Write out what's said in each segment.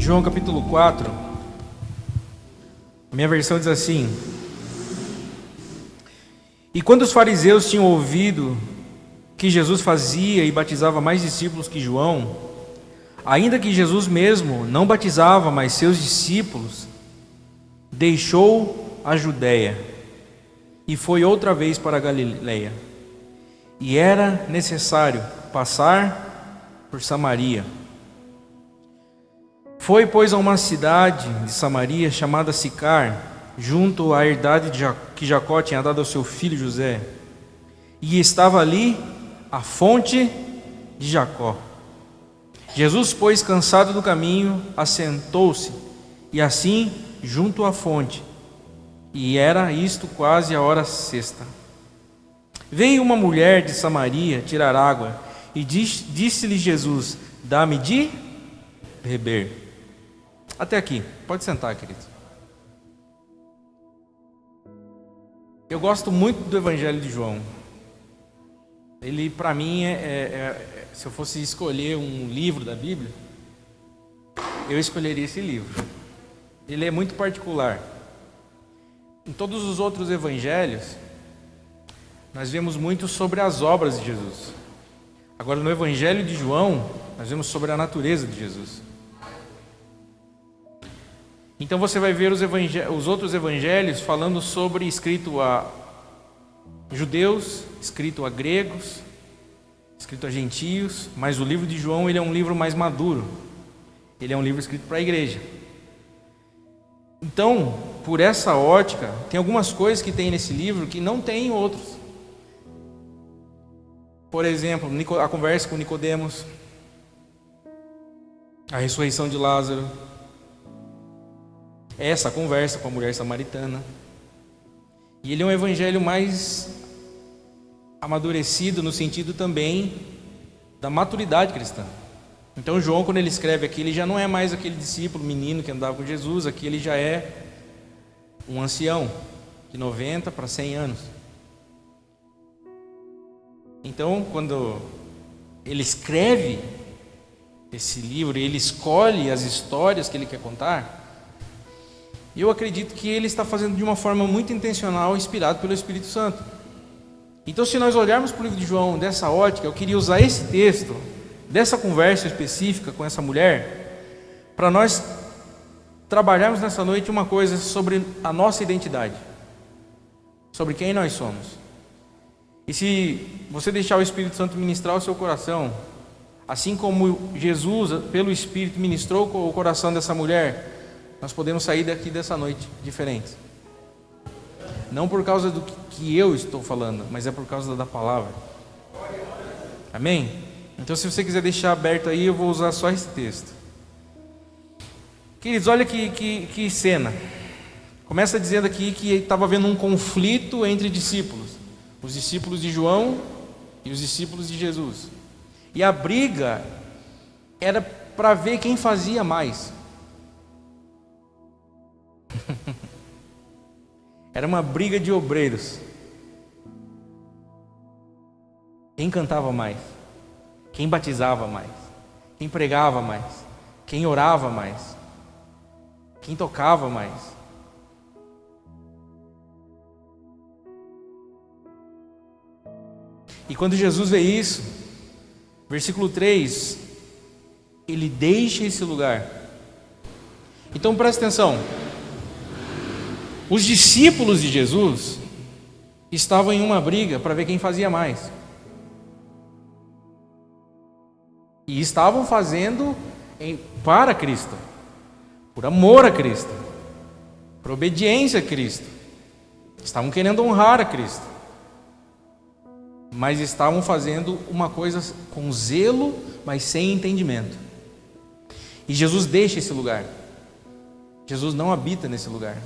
João capítulo 4, a minha versão diz assim: E quando os fariseus tinham ouvido que Jesus fazia e batizava mais discípulos que João, ainda que Jesus mesmo não batizava mais seus discípulos, deixou a Judéia e foi outra vez para a Galileia. E era necessário passar por Samaria. Foi, pois, a uma cidade de Samaria chamada Sicar, junto à herdade que Jacó tinha dado ao seu filho José. E estava ali a fonte de Jacó. Jesus, pois, cansado do caminho, assentou-se, e assim, junto à fonte, e era isto quase a hora sexta. Veio uma mulher de Samaria tirar água, e disse-lhe Jesus: Dá-me de beber. Até aqui, pode sentar, querido. Eu gosto muito do Evangelho de João. Ele, para mim, se eu fosse escolher um livro da Bíblia, eu escolheria esse livro. Ele é muito particular. Em todos os outros evangelhos, nós vemos muito sobre as obras de Jesus. Agora, no Evangelho de João, nós vemos sobre a natureza de Jesus. Então você vai ver os outros evangelhos falando sobre, escrito a judeus, escrito a gregos, escrito a gentios, mas o livro de João, ele é um livro mais maduro. Ele é um livro escrito para a igreja. Então, por essa ótica, tem algumas coisas que tem nesse livro que não tem em outros. Por exemplo, a conversa com Nicodemos, a ressurreição de Lázaro, essa conversa com a mulher samaritana. E ele é um evangelho mais amadurecido no sentido também da maturidade cristã. Então João, quando ele escreve aqui, ele já não é mais aquele discípulo menino que andava com Jesus. Aqui ele já é um ancião de 90 para 100 anos. Então, quando ele escreve esse livro, ele escolhe as histórias que ele quer contar, eu acredito que ele está fazendo de uma forma muito intencional, inspirado pelo Espírito Santo. Então, se nós olharmos para o livro de João dessa ótica, eu queria usar esse texto, dessa conversa específica com essa mulher, para nós trabalharmos nessa noite uma coisa sobre a nossa identidade, sobre quem nós somos. E se você deixar o Espírito Santo ministrar o seu coração, assim como Jesus, pelo Espírito, ministrou o coração dessa mulher, nós podemos sair daqui dessa noite diferentes. Não por causa do que eu estou falando, mas é por causa da palavra. Amém? Então, se você quiser deixar aberto aí, eu vou usar só esse texto. Queridos, olha que cena. Começa dizendo aqui que estava havendo um conflito entre discípulos. Os discípulos de João e os discípulos de Jesus. E a briga era para ver quem fazia mais. Era uma briga de obreiros. Quem cantava mais? Quem batizava mais? Quem pregava mais? Quem orava mais? Quem tocava mais? E quando Jesus vê isso, versículo 3, ele deixa esse lugar. Então presta atenção. Os discípulos de Jesus estavam em uma briga para ver quem fazia mais. E estavam fazendo para Cristo, por amor a Cristo, por obediência a Cristo. Estavam querendo honrar a Cristo, mas estavam fazendo uma coisa com zelo, mas sem entendimento. E Jesus deixa esse lugar. Jesus não habita nesse lugar.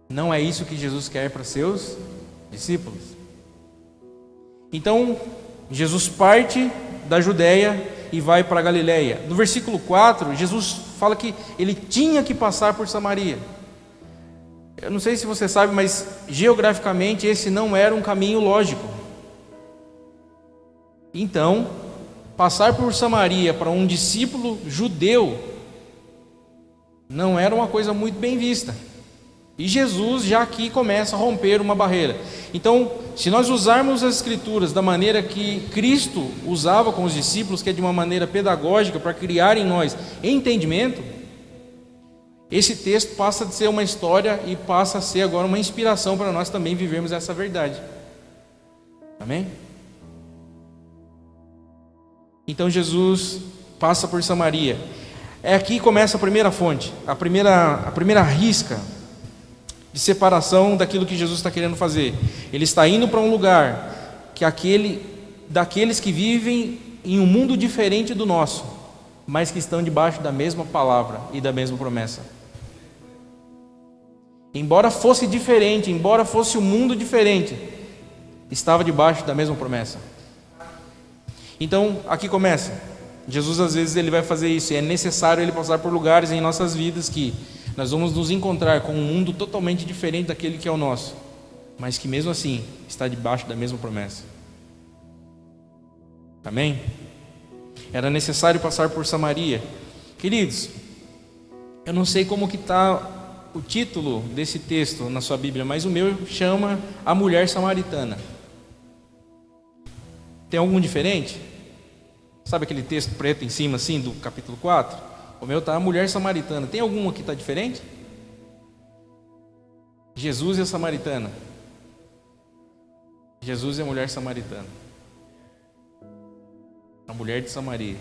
Não é isso que Jesus quer para seus discípulos. Então, Jesus parte da Judéia e vai para a Galileia. No versículo 4, Jesus fala que ele tinha que passar por Samaria. Eu não sei se você sabe, mas geograficamente esse não era um caminho lógico. Então, passar por Samaria para um discípulo judeu não era uma coisa muito bem vista. E Jesus já aqui começa a romper uma barreira. Então, se nós usarmos as Escrituras da maneira que Cristo usava com os discípulos, que é de uma maneira pedagógica, para criar em nós entendimento, esse texto passa a ser uma história e passa a ser agora uma inspiração para nós também vivermos essa verdade. Amém? Então Jesus passa por Samaria. Aqui que começa a primeira fonte, a primeira risca de separação daquilo que Jesus está querendo fazer. Ele está indo para um lugar que daqueles que vivem em um mundo diferente do nosso, mas que estão debaixo da mesma palavra e da mesma promessa. Embora fosse diferente, embora fosse um mundo diferente, estava debaixo da mesma promessa. Então, aqui começa. Jesus às vezes ele vai fazer isso, e é necessário ele passar por lugares em nossas vidas que nós vamos nos encontrar com um mundo totalmente diferente daquele que é o nosso, mas que mesmo assim está debaixo da mesma promessa. Amém? Era necessário passar por Samaria. Queridos, eu não sei como que está o título desse texto na sua Bíblia, mas o meu chama A Mulher Samaritana. Tem algum diferente? Sabe aquele texto preto em cima assim do capítulo 4? O meu está A Mulher Samaritana. Tem algum que está diferente? Jesus e a Samaritana. Jesus e a mulher samaritana. A mulher de Samaria.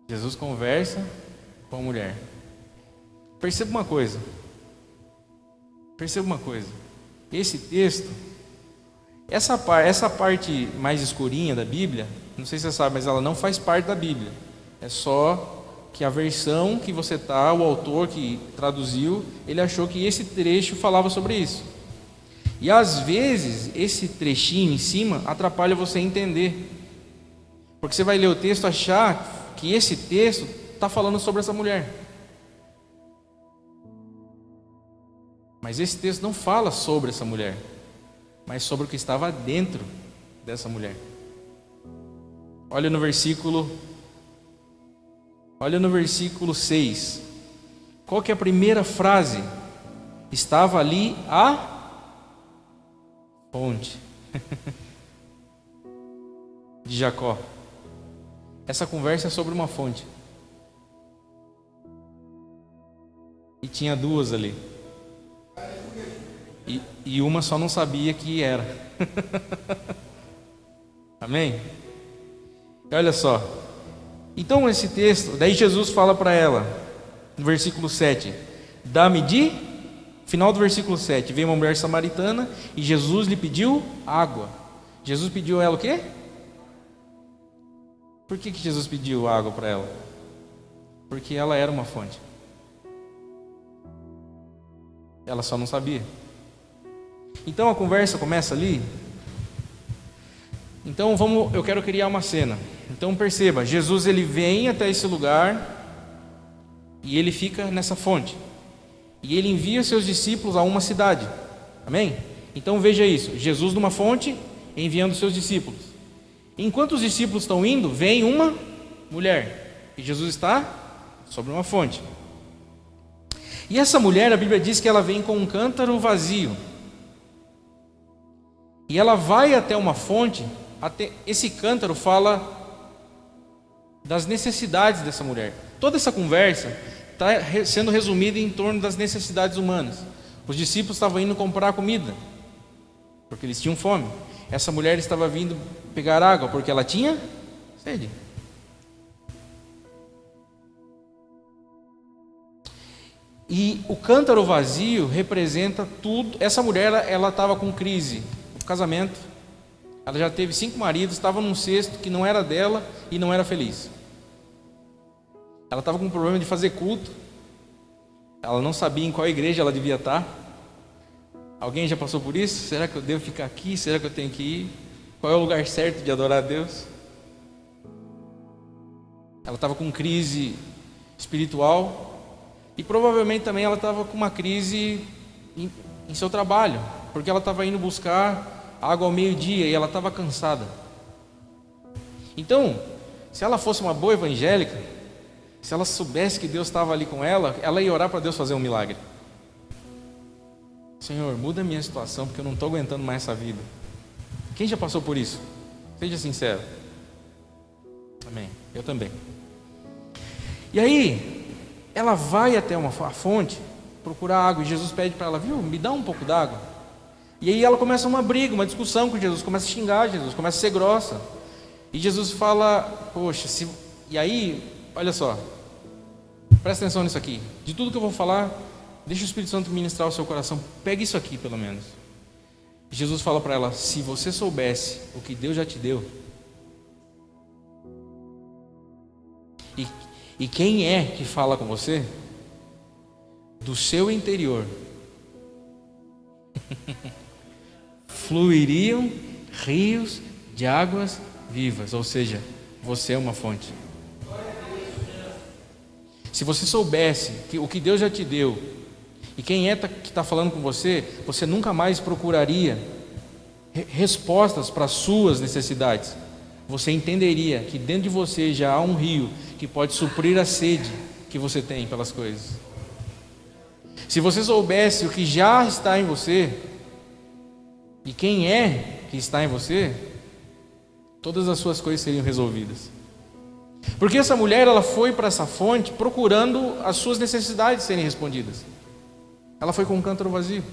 Jesus conversa com a mulher. Perceba uma coisa. Esse texto, essa parte mais escurinha da Bíblia, não sei se você sabe, mas ela não faz parte da Bíblia. É só que a versão que você está, o autor que traduziu, ele achou que esse trecho falava sobre isso. E às vezes, esse trechinho em cima atrapalha você a entender. Porque você vai ler o texto e achar que esse texto está falando sobre essa mulher. Mas esse texto não fala sobre essa mulher, mas sobre o que estava dentro dessa mulher. Olha no versículo 6. Qual que é a primeira frase? Estava ali a fonte de Jacó. Essa conversa é sobre uma fonte. E tinha duas ali. E uma só não sabia que era. Amém? E olha só. Então esse texto, daí Jesus fala para ela, no versículo 7, dá-me de... Final do versículo 7, veio uma mulher samaritana e Jesus lhe pediu água. Jesus pediu a ela o quê? Por que Jesus pediu água para ela? Porque ela era uma fonte. Ela só não sabia. Então a conversa começa ali. Então eu quero criar uma cena. Então perceba, Jesus ele vem até esse lugar e ele fica nessa fonte. E ele envia seus discípulos a uma cidade. Amém? Então veja isso, Jesus numa fonte enviando seus discípulos. Enquanto os discípulos estão indo, vem uma mulher. E Jesus está sobre uma fonte. E essa mulher, a Bíblia diz que ela vem com um cântaro vazio. E ela vai até uma fonte. Esse cântaro fala das necessidades dessa mulher. Toda essa conversa está sendo resumida em torno das necessidades humanas. Os discípulos estavam indo comprar comida, porque eles tinham fome. Essa mulher estava vindo pegar água, porque ela tinha sede. E o cântaro vazio representa tudo. Essa mulher, ela estava com crise no casamento. Ela já teve 5 maridos, estava num cesto que não era dela e não era feliz. Ela estava com um problema de fazer culto. Ela não sabia em qual igreja ela devia estar. Alguém já passou por isso? Será que eu devo ficar aqui? Será que eu tenho que ir? Qual é o lugar certo de adorar a Deus? Ela estava com crise espiritual. E provavelmente também ela estava com uma crise em seu trabalho. Porque ela estava indo buscar água ao meio-dia e ela estava cansada. Então, se ela fosse uma boa evangélica, se ela soubesse que Deus estava ali com ela, ela ia orar para Deus fazer um milagre. Senhor, muda a minha situação, porque eu não estou aguentando mais essa vida. Quem já passou por isso? Seja sincero. Amém. Eu também. E aí, ela vai até a fonte procurar água, e Jesus pede para ela, viu, me dá um pouco d'água. E aí ela começa uma briga, uma discussão com Jesus, começa a xingar Jesus, começa a ser grossa. E Jesus fala, poxa, e aí, olha só, presta atenção nisso aqui. De tudo que eu vou falar, deixa o Espírito Santo ministrar o seu coração. Pega isso aqui, pelo menos. Jesus fala para ela, se você soubesse o que Deus já te deu, e quem é que fala com você, do seu interior fluiriam rios de águas vivas. Ou seja, você é uma fonte. Se você soubesse o que Deus já te deu e quem é que está falando com você, você nunca mais procuraria respostas para as suas necessidades. Você entenderia que dentro de você já há um rio que pode suprir a sede que você tem pelas coisas. Se você soubesse o que já está em você e quem é que está em você, todas as suas coisas seriam resolvidas. Porque essa mulher, ela foi para essa fonte procurando as suas necessidades serem respondidas. Ela foi com um cântaro vazio.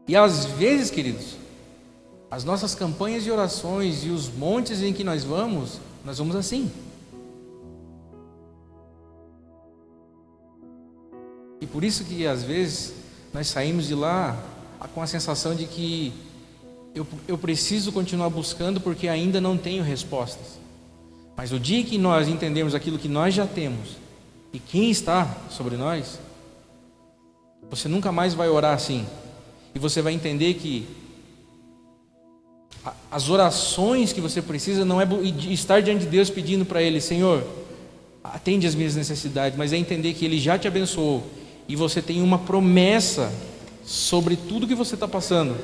E às vezes, queridos, as nossas campanhas de orações e os montes em que nós vamos assim. E por isso que às vezes nós saímos de lá com a sensação de que eu preciso continuar buscando porque ainda não tenho respostas. Mas o dia que nós entendemos aquilo que nós já temos e quem está sobre nós, você nunca mais vai orar assim. E você vai entender que as orações que você precisa não é estar diante de Deus pedindo para Ele, Senhor, atende as minhas necessidades, mas é entender que Ele já te abençoou e você tem uma promessa sobre tudo que você está passando.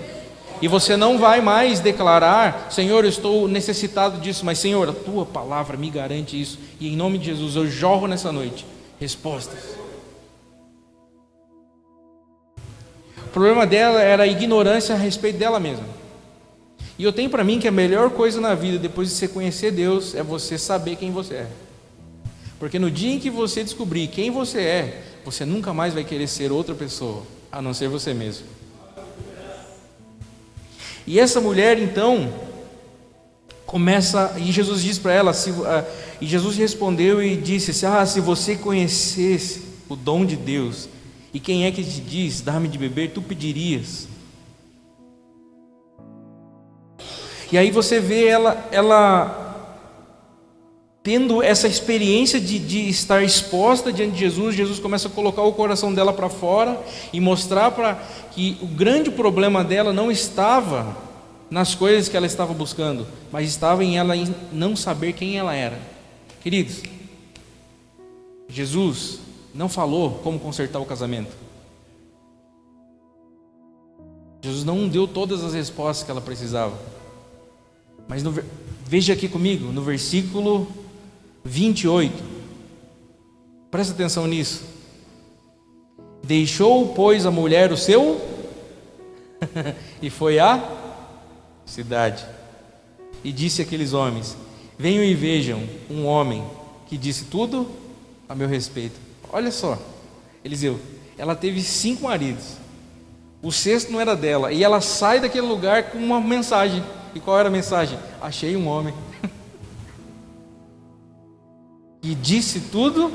E você não vai mais declarar, Senhor, eu estou necessitado disso, mas Senhor, a Tua palavra me garante isso. E em nome de Jesus eu jorro nessa noite respostas. O problema dela era a ignorância a respeito dela mesma. E eu tenho para mim que a melhor coisa na vida, depois de você conhecer Deus, é você saber quem você é. Porque no dia em que você descobrir quem você é, você nunca mais vai querer ser outra pessoa, a não ser você mesmo. E essa mulher então começa, e Jesus diz para ela, e Jesus respondeu e disse, se você conhecesse o dom de Deus, e quem é que te diz, dá-me de beber, tu pedirias. E aí você vê ela tendo essa experiência de estar exposta diante de Jesus. Jesus começa a colocar o coração dela para fora e mostrar que o grande problema dela não estava nas coisas que ela estava buscando, mas estava em ela em não saber quem ela era. Queridos, Jesus não falou como consertar o casamento. Jesus não deu todas as respostas que ela precisava. Mas veja aqui comigo, no versículo 28, presta atenção nisso. Deixou, pois, a mulher o seu e foi à cidade. E disse àqueles homens, venham e vejam um homem que disse tudo a meu respeito. Olha só, Eliseu, ela teve 5 maridos, o 6º não era dela, e ela sai daquele lugar com uma mensagem. E qual era a mensagem? Achei um homem e disse tudo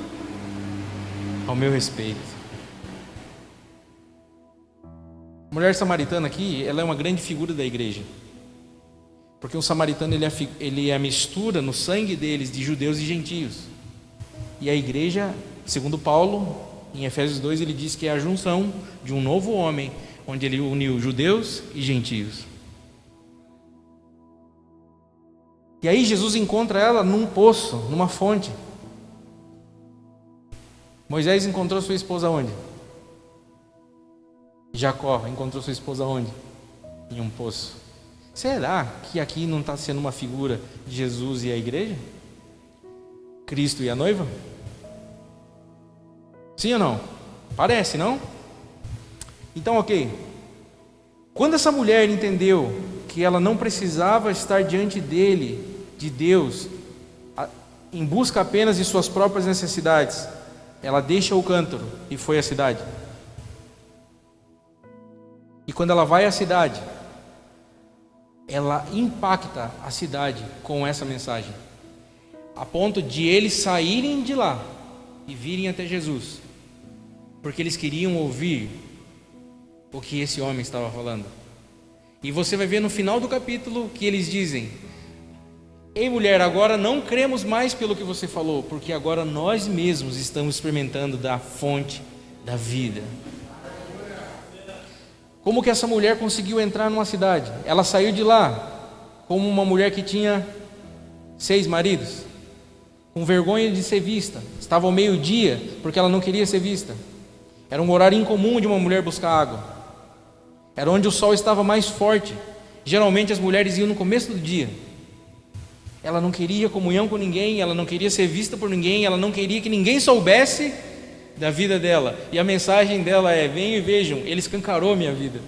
ao meu respeito. A mulher samaritana aqui, ela é uma grande figura da igreja, porque o samaritano ele é a mistura no sangue deles de judeus e gentios. E a igreja, segundo Paulo, em Efésios 2, ele diz que é a junção de um novo homem, onde ele uniu judeus e gentios. E aí Jesus encontra ela num poço, numa fonte. Moisés encontrou sua esposa onde? Jacó encontrou sua esposa onde? Em um poço. Será que aqui não está sendo uma figura de Jesus e a igreja? Cristo e a noiva? Sim ou não? Parece, não? Então, ok. Quando essa mulher entendeu que ela não precisava estar diante dele, de Deus, em busca apenas de suas próprias necessidades, ela deixa o cântaro e foi à cidade. E quando ela vai à cidade, ela impacta a cidade com essa mensagem, a ponto de eles saírem de lá e virem até Jesus, porque eles queriam ouvir o que esse homem estava falando. E você vai ver no final do capítulo que eles dizem: ei mulher, agora não cremos mais pelo que você falou, porque agora nós mesmos estamos experimentando da fonte da vida. Como que essa mulher conseguiu entrar numa cidade? Ela saiu de lá como uma mulher que tinha 6 maridos, com vergonha de ser vista. Estava ao meio-dia porque ela não queria ser vista. Era um horário incomum de uma mulher buscar água. Era onde o sol estava mais forte. Geralmente as mulheres iam no começo do dia. Ela não queria comunhão com ninguém, ela não queria ser vista por ninguém, ela não queria que ninguém soubesse da vida dela. E a mensagem dela é: venham e vejam, ele escancarou minha vida.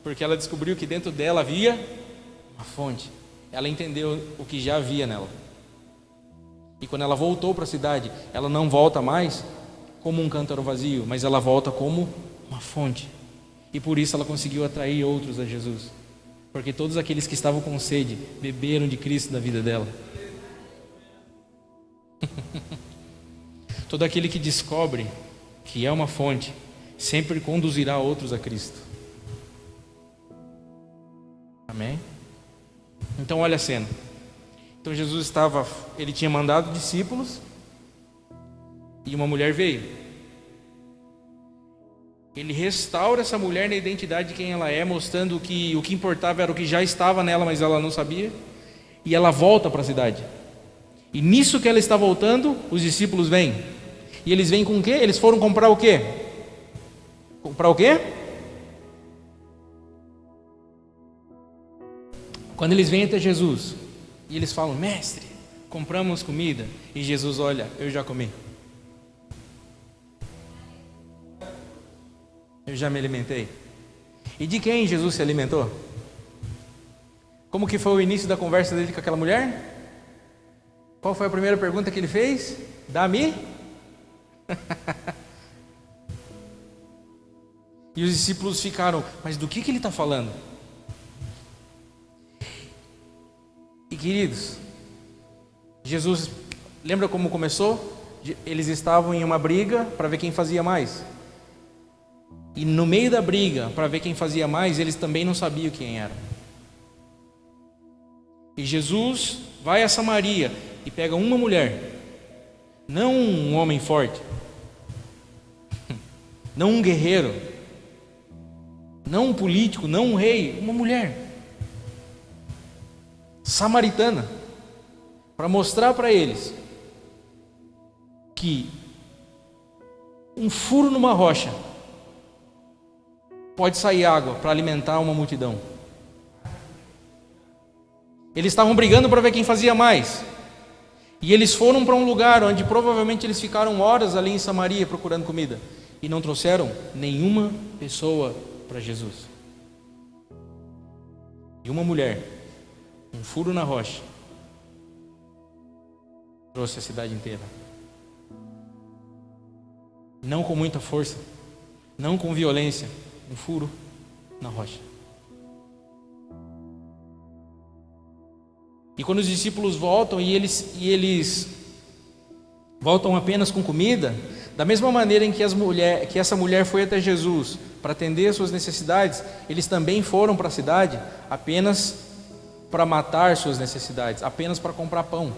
Porque ela descobriu que dentro dela havia uma fonte. Ela entendeu o que já havia nela. E quando ela voltou para a cidade, ela não volta mais como um cântaro vazio, mas ela volta como uma fonte. E por isso ela conseguiu atrair outros a Jesus, porque todos aqueles que estavam com sede beberam de Cristo da vida dela. Todo aquele que descobre que é uma fonte sempre conduzirá outros a Cristo. Amém? Então olha a cena. Então Jesus ele tinha mandado discípulos e uma mulher veio. Ele restaura essa mulher na identidade de quem ela é, mostrando que o que importava era o que já estava nela, mas ela não sabia. E ela volta para a cidade. E nisso que ela está voltando, os discípulos vêm. E eles vêm com o quê? Eles foram comprar o quê? Comprar o quê? Quando eles vêm até Jesus, e eles falam: mestre, compramos comida. E Jesus: olha, eu já comi. Eu já me alimentei. E de quem Jesus se alimentou? Como que foi o início da conversa dele com aquela mulher? Qual foi a primeira pergunta que ele fez? Dá-me. E os discípulos ficaram: mas do que ele está falando? E queridos, Jesus, lembra como começou? Eles estavam em uma briga para ver quem fazia mais. E no meio da briga, para ver quem fazia mais, eles também não sabiam quem era. E Jesus vai a Samaria e pega uma mulher, não um homem forte, não um guerreiro, não um político, não um rei, uma mulher samaritana, para mostrar para eles que um furo numa rocha pode sair água para alimentar uma multidão. Eles estavam brigando para ver quem fazia mais. E eles foram para um lugar onde provavelmente eles ficaram horas ali em Samaria procurando comida. E não trouxeram nenhuma pessoa para Jesus. E uma mulher, um furo na rocha, trouxe a cidade inteira. Não com muita força, não com violência, um furo na rocha. E quando os discípulos voltam e eles voltam apenas com comida, da mesma maneira em que essa mulher foi até Jesus para atender as suas necessidades, eles também foram para a cidade apenas para matar suas necessidades, apenas para comprar pão.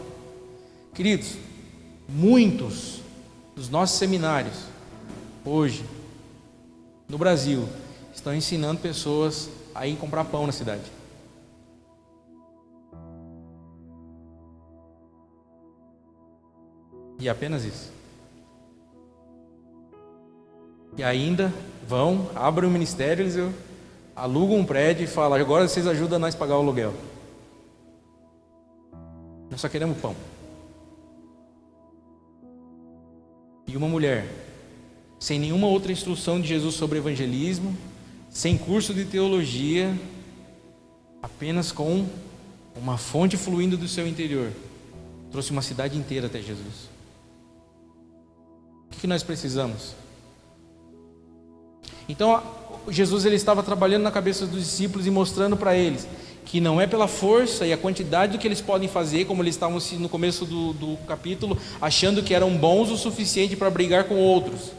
Queridos, muitos dos nossos seminários hoje no Brasil estão ensinando pessoas a ir comprar pão na cidade. E apenas isso. E ainda vão, abrem o ministério, eles alugam um prédio e falam: agora vocês ajudam nós a pagar o aluguel. Nós só queremos pão. E uma mulher, sem nenhuma outra instrução de Jesus sobre evangelismo, sem curso de teologia, apenas com uma fonte fluindo do seu interior, trouxe uma cidade inteira até Jesus. O que nós precisamos? Então, Jesus ele estava trabalhando na cabeça dos discípulos e mostrando para eles que não é pela força e a quantidade do que eles podem fazer, como eles estavam no começo do capítulo, achando que eram bons o suficiente para brigar com outros.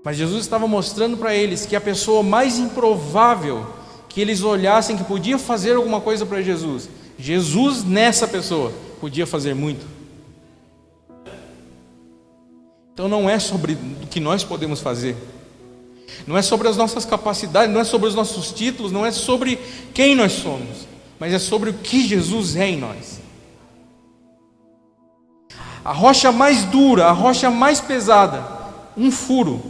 Mas Jesus estava mostrando para eles que a pessoa mais improvável que eles olhassem que podia fazer alguma coisa para Jesus, Jesus nessa pessoa podia fazer muito. Então não é sobre o que nós podemos fazer, não é sobre as nossas capacidades, não é sobre os nossos títulos, não é sobre quem nós somos, mas é sobre o que Jesus é em nós. A rocha mais dura, a rocha mais pesada, um furo.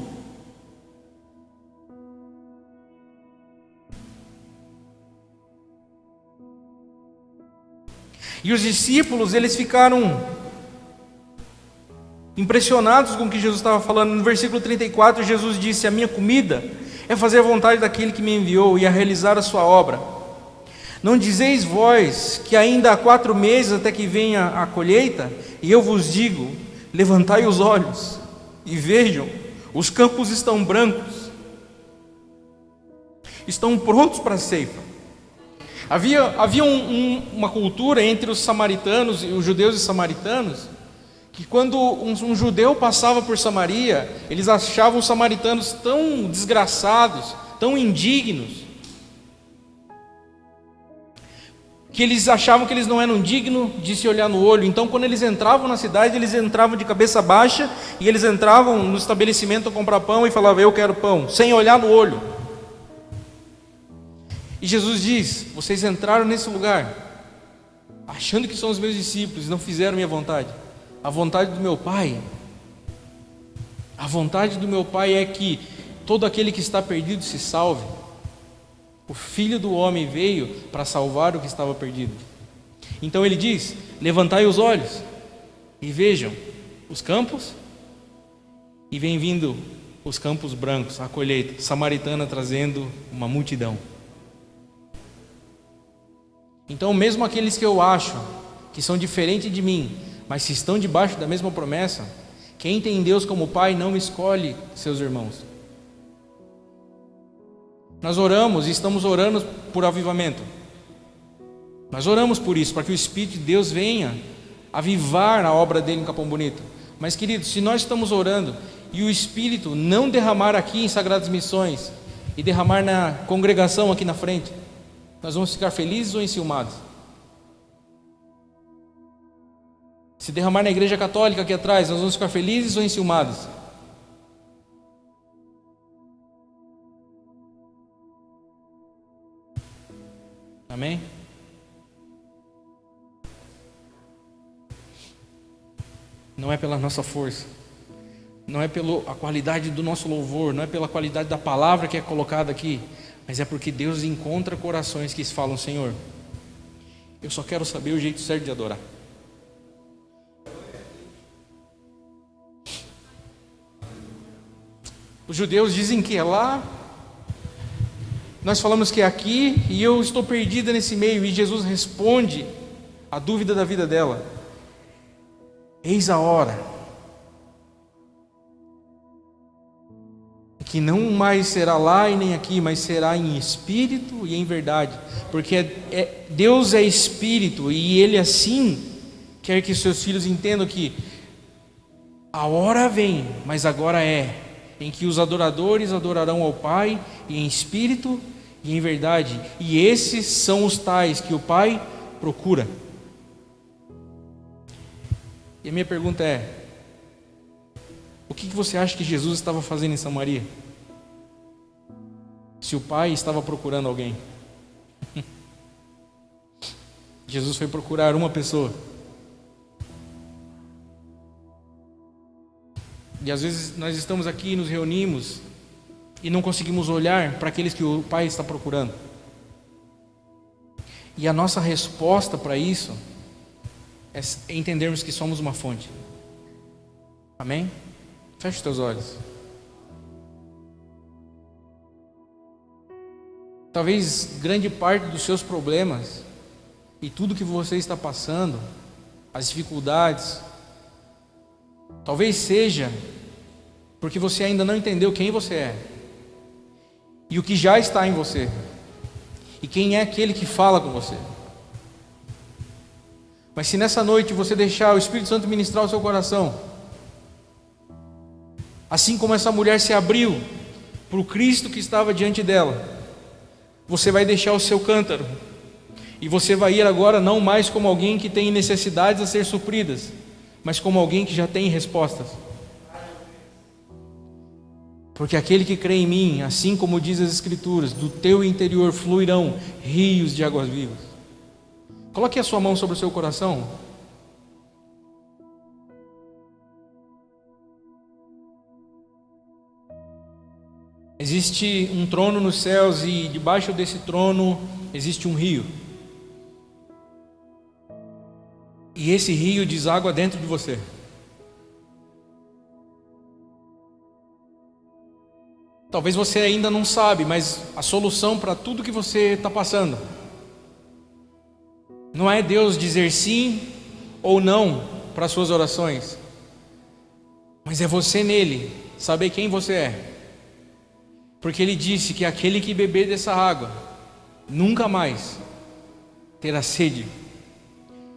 E os discípulos, eles ficaram impressionados com o que Jesus estava falando. No versículo 34, Jesus disse: a minha comida é fazer a vontade daquele que me enviou e a realizar a sua obra. Não dizeis vós que ainda há 4 meses até que venha a colheita? E eu vos digo: levantai os olhos e vejam, os campos estão brancos, estão prontos para a ceifa. Havia uma cultura entre os samaritanos e os judeus e samaritanos, que quando um judeu passava por Samaria, eles achavam os samaritanos tão desgraçados, tão indignos, que eles achavam que eles não eram dignos de se olhar no olho. Então, quando eles entravam na cidade, eles entravam de cabeça baixa, e eles entravam no estabelecimento a comprar pão e falavam: eu quero pão, sem olhar no olho. E Jesus diz: vocês entraram nesse lugar achando que são os meus discípulos e não fizeram minha vontade. A vontade do meu Pai, a vontade do meu Pai é que todo aquele que está perdido se salve. O Filho do Homem veio para salvar o que estava perdido. Então ele diz: levantai os olhos e vejam os campos, e vem vindo os campos brancos, a colheita samaritana trazendo uma multidão. Então, mesmo aqueles que eu acho que são diferentes de mim, mas se estão debaixo da mesma promessa, quem tem Deus como Pai não escolhe seus irmãos. Nós oramos e estamos orando por avivamento. Nós oramos por isso, para que o Espírito de Deus venha avivar a obra dele em Capão Bonito. Mas, queridos, se nós estamos orando e o Espírito não derramar aqui em Sagradas Missões e derramar na congregação aqui na frente, nós vamos ficar felizes ou enciumados? Se derramar na igreja católica aqui atrás, nós vamos ficar felizes ou enciumados? Amém? Não é pela nossa força, não é pela qualidade do nosso louvor, não é pela qualidade da palavra que é colocada aqui, mas é porque Deus encontra corações que falam: Senhor, eu só quero saber o jeito certo de adorar. Os judeus dizem que é lá, nós falamos que é aqui, e eu estou perdida nesse meio. E Jesus responde a dúvida da vida dela: eis a hora, que não mais será lá e nem aqui, mas será em espírito e em verdade, porque Deus é espírito, e Ele assim quer que seus filhos entendam que a hora vem, mas agora é, em que os adoradores adorarão ao Pai em espírito e em verdade, e esses são os tais que o Pai procura. E a minha pergunta é: o que você acha que Jesus estava fazendo em Samaria? Se o Pai estava procurando alguém. Jesus foi procurar uma pessoa. E às vezes nós estamos aqui e nos reunimos e não conseguimos olhar para aqueles que o Pai está procurando. E a nossa resposta para isso é entendermos que somos uma fonte. Amém? Feche os teus olhos. Talvez grande parte dos seus problemas e tudo que você está passando, as dificuldades, talvez seja porque você ainda não entendeu quem você é e o que já está em você e quem é aquele que fala com você. Mas se nessa noite você deixar o Espírito Santo ministrar o seu coração, assim como essa mulher se abriu para o Cristo que estava diante dela, você vai deixar o seu cântaro e você vai ir agora não mais como alguém que tem necessidades a ser supridas, mas como alguém que já tem respostas. Porque aquele que crê em mim, assim como diz as Escrituras, do teu interior fluirão rios de águas vivas. Coloque a sua mão sobre o seu coração. Existe um trono nos céus e debaixo desse trono existe um rio. E esse rio deságua dentro de você. Talvez você ainda não sabe, mas a solução para tudo que você está passando não é Deus dizer sim ou não para as suas orações, mas é você nele saber quem você é. Porque ele disse que aquele que beber dessa água nunca mais terá sede.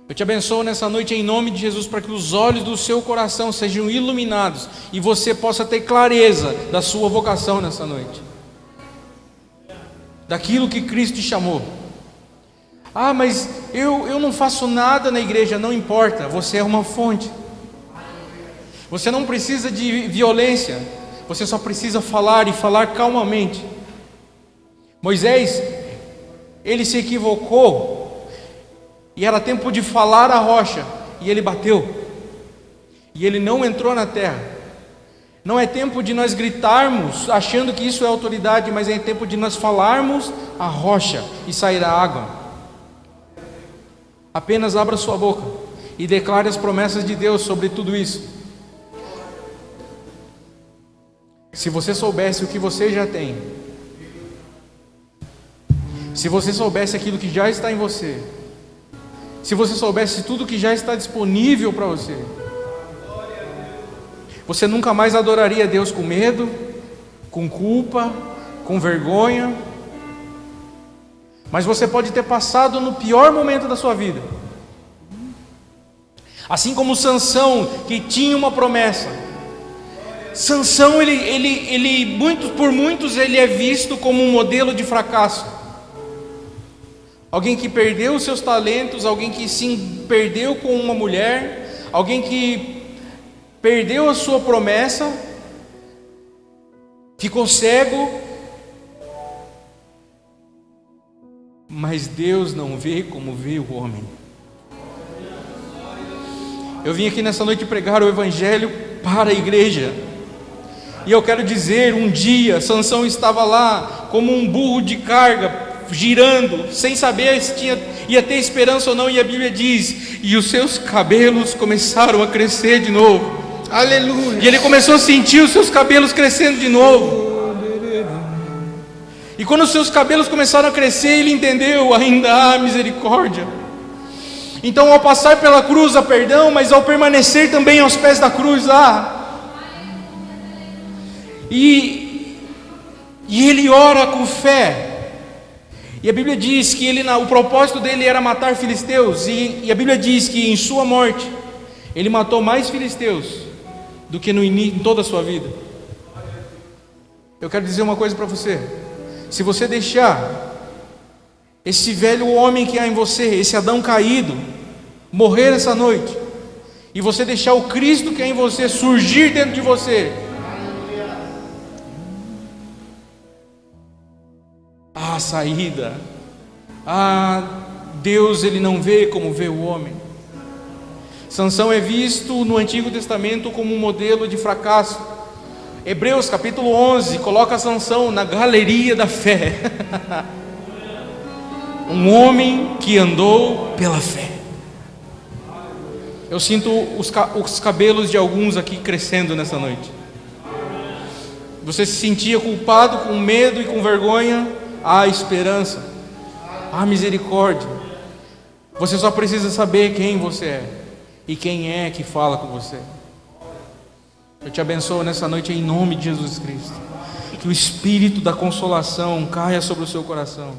Eu te abençoo nessa noite em nome de Jesus, para que os olhos do seu coração sejam iluminados e você possa ter clareza da sua vocação nessa noite, daquilo que Cristo te chamou. Ah, mas eu não faço nada na igreja. Não importa, você é uma fonte. Você não precisa de violência, você só precisa falar e falar calmamente. Moisés, ele se equivocou e era tempo de falar a rocha, e ele bateu, e ele não entrou na terra. Não é tempo de nós gritarmos achando que isso é autoridade, mas é tempo de nós falarmos a rocha e sair a água. Apenas abra sua boca e declare as promessas de Deus sobre tudo isso. Se você soubesse o que você já tem, se você soubesse aquilo que já está em você, se você soubesse tudo que já está disponível para você, você nunca mais adoraria a Deus com medo, com culpa, com vergonha. Mas você pode ter passado no pior momento da sua vida, assim como Sansão, que tinha uma promessa. Sansão, por muitos ele é visto como um modelo de fracasso. Alguém que perdeu os seus talentos, alguém que se perdeu com uma mulher, alguém que perdeu a sua promessa, ficou cego. Mas Deus não vê como vê o homem. Eu vim aqui nessa noite pregar o Evangelho para a igreja. E eu quero dizer, um dia Sansão estava lá como um burro de carga, girando, sem saber se ia ter esperança ou não. E a Bíblia diz, e os seus cabelos começaram a crescer de novo. Aleluia. E ele começou a sentir os seus cabelos crescendo de novo. E quando os seus cabelos começaram a crescer, ele entendeu, ainda há misericórdia. Então, ao passar pela cruz há perdão, mas ao permanecer também aos pés da cruz há. E ele ora com fé. E a Bíblia diz que o propósito dele era matar filisteus. E a Bíblia diz que em sua morte ele matou mais filisteus do que em toda a sua vida. Eu quero dizer uma coisa para você. Se você deixar esse velho homem que há em você, esse Adão caído, morrer essa noite, e você deixar o Cristo que há em você surgir dentro de você, a saída. Deus, ele não vê como vê o homem. Sansão é visto no Antigo Testamento como um modelo de fracasso. Hebreus capítulo 11 coloca Sansão na galeria da fé. Um homem que andou pela fé. Eu sinto os cabelos de alguns aqui crescendo nessa noite. Você se sentia culpado, com medo e com vergonha? Há esperança, há misericórdia. Você só precisa saber quem você é e quem é que fala com você. Eu te abençoo nessa noite em nome de Jesus Cristo. Que o Espírito da consolação caia sobre o seu coração.